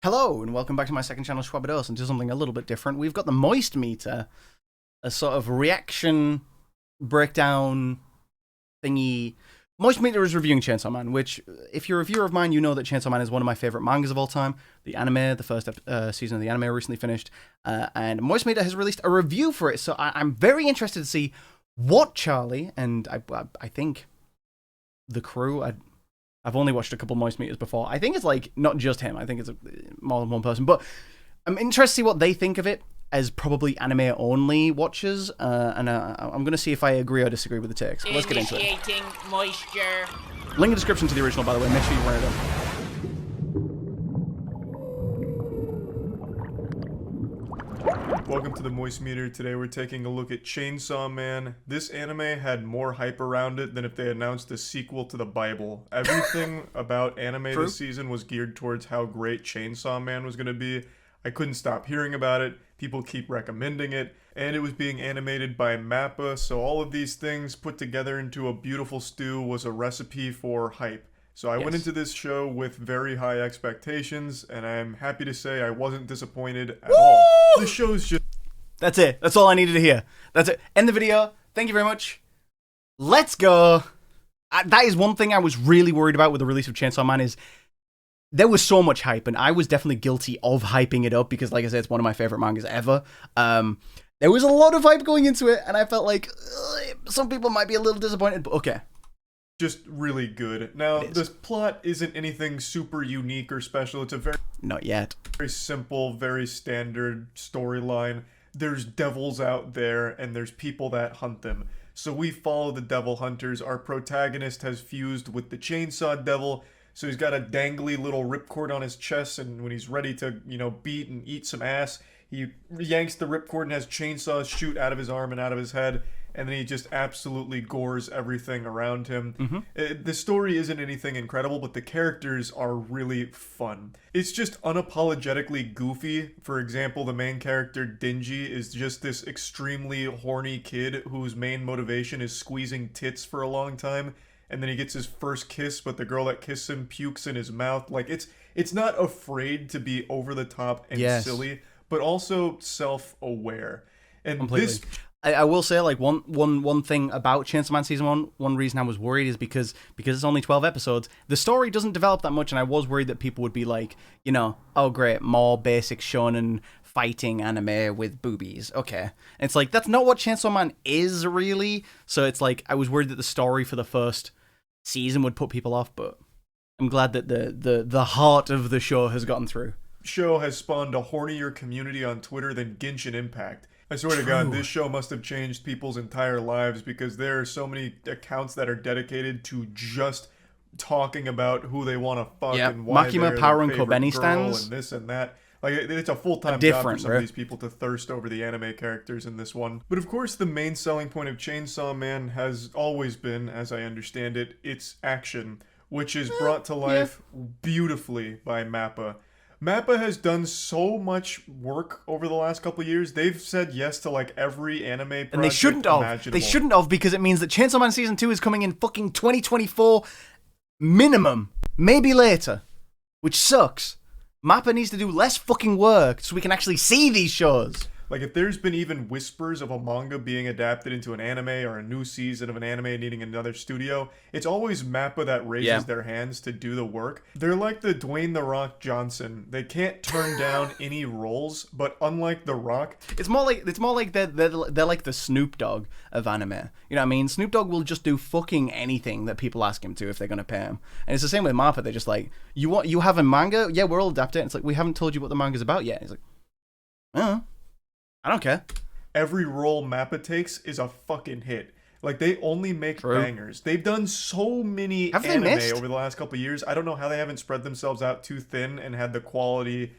Hello, and welcome back to my second channel, Shwabados, and do something a little bit different. We've got the Moist Meter, a sort of reaction breakdown thingy. Moist Meter is reviewing Chainsaw Man, which, if you're a viewer of mine, you know that Chainsaw Man is one of my favorite mangas of all time. The anime, the first season of the anime recently finished, and Moist Meter has released a review for it, so I'm very interested to see what Charlie, and I think the crew, I've only watched a couple Moist Meters before. I think it's like not just him. I think it's more than one person. But I'm interested to see what they think of it as probably anime only watchers. And I'm going to see if I agree or disagree with the takes. Let's get into it. Initiating moisture. Link in the description to the original, by the way. Make sure you run it up. Welcome to the Moist Meter. Today we're taking a look at Chainsaw Man. This anime had more hype around it than if they announced a sequel to the Bible. Everything about anime this season was geared towards how great Chainsaw Man was going to be. I couldn't stop hearing about it. People keep recommending it. And it was being animated by MAPPA, so all of these things put together into a beautiful stew was a recipe for hype. So I went into this show with very high expectations, and I'm happy to say I wasn't disappointed at all. The show's just... That's it. That's all I needed to hear. That's it. End the video. Thank you very much. Let's go. That is one thing I was really worried about with the release of Chainsaw Man is there was so much hype, and I was definitely guilty of hyping it up because, like I said, it's one of my favorite mangas ever. There was a lot of hype going into it, and I felt like some people might be a little disappointed, but okay. Just really good. Now, this plot isn't anything super unique or special. It's a Not yet. very simple, very standard storyline. There's devils out there, and there's people that hunt them. So we follow the devil hunters. Our protagonist has fused with the chainsaw devil, so he's got a dangly little ripcord on his chest, and when he's ready to, beat and eat some ass, he yanks the ripcord and has chainsaws shoot out of his arm and out of his head, and then he just absolutely gores everything around him. The story isn't anything incredible, but the characters are really fun. It's just unapologetically goofy. For example, the main character, Dingy, is just this extremely horny kid whose main motivation is squeezing tits for a long time, and then he gets his first kiss, but the girl that kissed him pukes in his mouth. Like, it's not afraid to be over the top and silly, but also self-aware. And Completely. I will say, like, one thing about Chainsaw Man Season 1, one reason I was worried is because it's only 12 episodes, the story doesn't develop that much, and I was worried that people would be like, oh great, more basic shonen fighting anime with boobies, okay. And it's like, that's not what Chainsaw Man is, really, so it's like, I was worried that the story for the first season would put people off, but I'm glad that the heart of the show has gotten through. Show has spawned a hornier community on Twitter than Genshin Impact. I swear to God, this show must have changed people's entire lives because there are so many accounts that are dedicated to just talking about who they want to fuck and why Makima they're Power their and favorite Kobeni girl stands. and this and that. Like, it's a full-time job for some bro. of these people to thirst over the anime characters in this one. But of course, the main selling point of Chainsaw Man has always been, as I understand it, its action, which is brought to life beautifully by MAPPA. MAPPA has done so much work over the last couple of years. They've said yes to like every anime project and they shouldn't have. imaginable. They shouldn't have, because it means that Chainsaw Man Season 2 is coming in fucking 2024 minimum, maybe later, which sucks. MAPPA needs to do less fucking work so we can actually see these shows. Like, if there's been even whispers of a manga being adapted into an anime or a new season of an anime needing another studio, it's always MAPPA that raises their hands to do the work. They're like the Dwayne "The Rock" Johnson. They can't turn down any roles, but unlike The Rock... It's more like they're like the Snoop Dogg of anime. You know what I mean? Snoop Dogg will just do fucking anything that people ask him to if they're going to pay him. And it's the same with MAPPA. They're just like, you have a manga? Yeah, we'll adapt it. It's like, we haven't told you what the manga's about yet. He's like, I don't care. Every role MAPPA takes is a fucking hit. Like, they only make bangers. They've done so many anime over the last couple of years. I don't know how they haven't spread themselves out too thin and had the quality,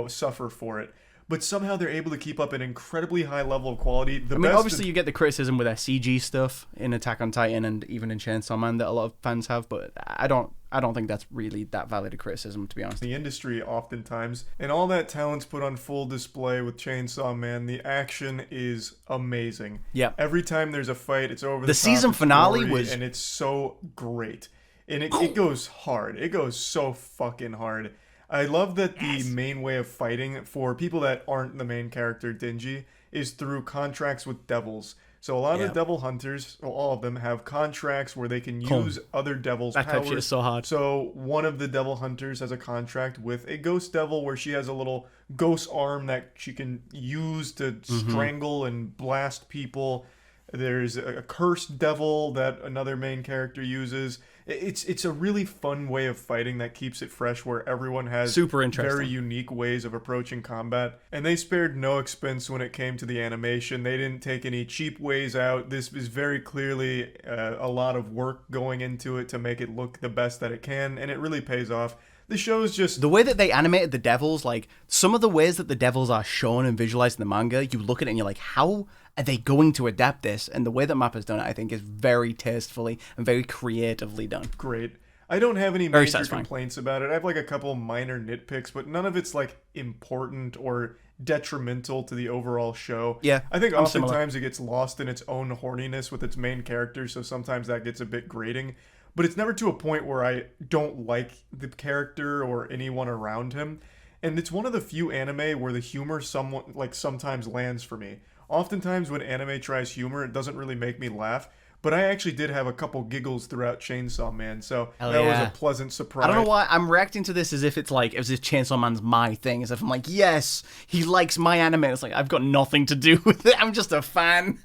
suffer for it. But somehow they're able to keep up an incredibly high level of quality. Obviously you get the criticism with their CG stuff in Attack on Titan and even in Chainsaw Man that a lot of fans have, but I don't think that's really that valid a criticism, to be honest. The industry oftentimes, and all that talent's put on full display with Chainsaw Man. The action is amazing. Yeah. Every time there's a fight, it's over the top. The season finale was... and it's so great. And it goes hard. It goes so fucking hard. I love that the Yes. main way of fighting for people that aren't the main character, Dingy, is through contracts with devils. So a lot of Yeah. the devil hunters, well, all of them, have contracts where they can Cool. use other devils' That type shit is powers. so hard. So one of the devil hunters has a contract with a ghost devil where she has a little ghost arm that she can use to strangle and blast people. There's a cursed devil that another main character uses. It's a really fun way of fighting that keeps it fresh, where everyone has Super interesting. very unique ways of approaching combat. And they spared no expense when it came to the animation. They didn't take any cheap ways out. This is very clearly a lot of work going into it to make it look the best that it can, and it really pays off. The show's just The way that they animated the devils, like some of the ways that the devils are shown and visualized in the manga, you look at it and you're like, how are they going to adapt this? And the way that Mappa's done it, I think, is very tastefully and very creatively done. great. I don't have any Very major satisfying. complaints about it. I have like a couple minor nitpicks, but none of it's like important or detrimental to the overall show. Yeah, I think I'm similar. oftentimes it gets lost in its own horniness with its main character, so sometimes that gets a bit grating. But it's never to a point where I don't like the character or anyone around him. And it's one of the few anime where the humor somewhat like sometimes lands for me. Oftentimes when anime tries humor, it doesn't really make me laugh. But I actually did have a couple giggles throughout Chainsaw Man, so Hell that was yeah. a pleasant surprise. I don't know why I'm reacting to this as if it's like, as if Chainsaw Man's my thing, as if I'm like, yes, he likes my anime. It's like, I've got nothing to do with it. I'm just a fan.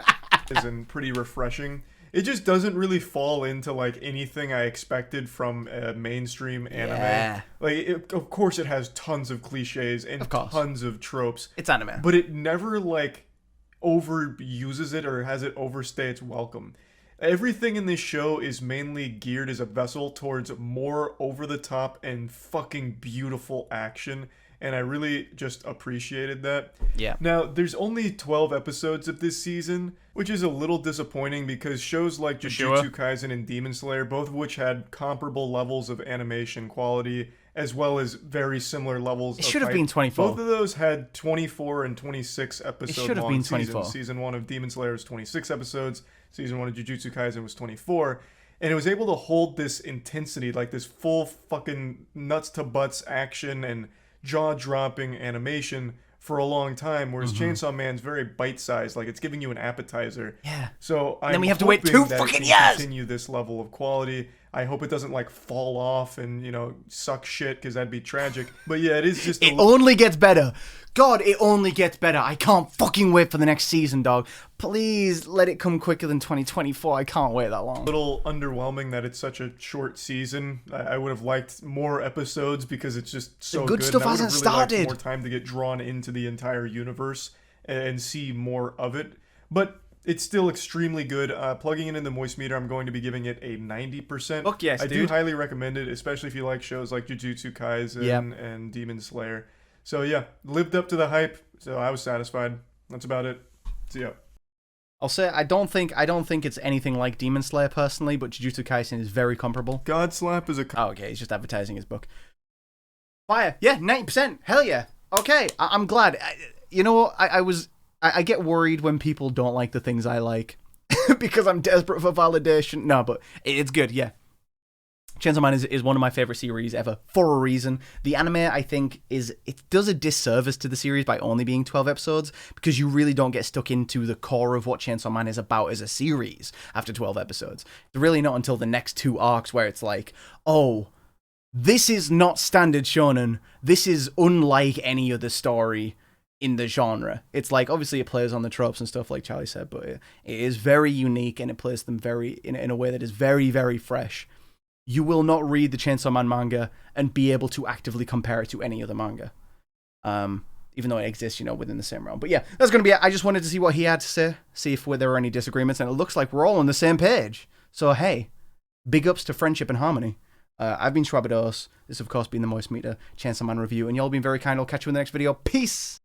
And pretty refreshing. It just doesn't really fall into like anything I expected from a mainstream anime. Yeah. Like, of course, it has tons of cliches and Of course. tons of tropes, It's anime. but it never like overuses it or has it overstay its welcome. Everything in this show is mainly geared as a vessel towards more over the top and fucking beautiful action, and I really just appreciated that. Yeah. Now, there's only 12 episodes of this season, which is a little disappointing because shows like Jujutsu sure. Kaisen and Demon Slayer, both of which had comparable levels of animation quality, as well as very similar levels It of should have hype. been 24. Both of those had 24 and 26 episode should have long been seasons. 24. Season 1 of Demon Slayer was 26 episodes. Season 1 of Jujutsu Kaisen was 24. And it was able to hold this intensity, like this full fucking nuts to butts action and jaw-dropping animation for a long time, whereas Chainsaw Man's very bite-sized, like it's giving you an appetizer. Yeah. So I'm then we have to wait hoping 2 that it fucking can years! continue this level of quality. I hope it doesn't like fall off and suck shit, because that'd be tragic. But yeah, it is just It only gets better. God, it only gets better. I can't fucking wait for the next season, dog. Please let it come quicker than 2024. I can't wait that long. little underwhelming that it's such a short season. I would have liked more episodes because it's just so good good. stuff and I would have hasn't really liked started. more time to get drawn into the entire universe and see more of it. But it's still extremely good. Plugging it in the moist meter, I'm going to be giving it a 90%. Fuck yes, I do dude. highly recommend it, especially if you like shows like Jujutsu Kaisen Yep. and Demon Slayer. So yeah, lived up to the hype. So I was satisfied. That's about it. See ya. I'll say I don't think it's anything like Demon Slayer personally, but Jujutsu Kaisen is very comparable. Godslap is a Oh, okay, he's just advertising his book. Fire, yeah, 90%. Hell yeah. Okay, I'm glad. You know what? I get worried when people don't like the things I like because I'm desperate for validation. No, but it's good. Yeah. Chainsaw Man is one of my favorite series ever for a reason. The anime, I think, it does a disservice to the series by only being 12 episodes because you really don't get stuck into the core of what Chainsaw Man is about as a series after 12 episodes. It's really not until the next 2 arcs where it's like, oh, this is not standard shonen. This is unlike any other story in the genre. It's like, obviously it plays on the tropes and stuff like Charlie said, but it is very unique and it plays them very in a way that is very, very fresh. You will not read the Chainsaw Man manga and be able to actively compare it to any other manga. Even though it exists, within the same realm. But yeah, that's going to be it. I just wanted to see what he had to say, see if there were any disagreements, and it looks like we're all on the same page. So hey, big ups to friendship and harmony. I've been Shwabados. This, of course, been the Moist Meter Chainsaw Man review, and y'all been very kind. I'll catch you in the next video. Peace!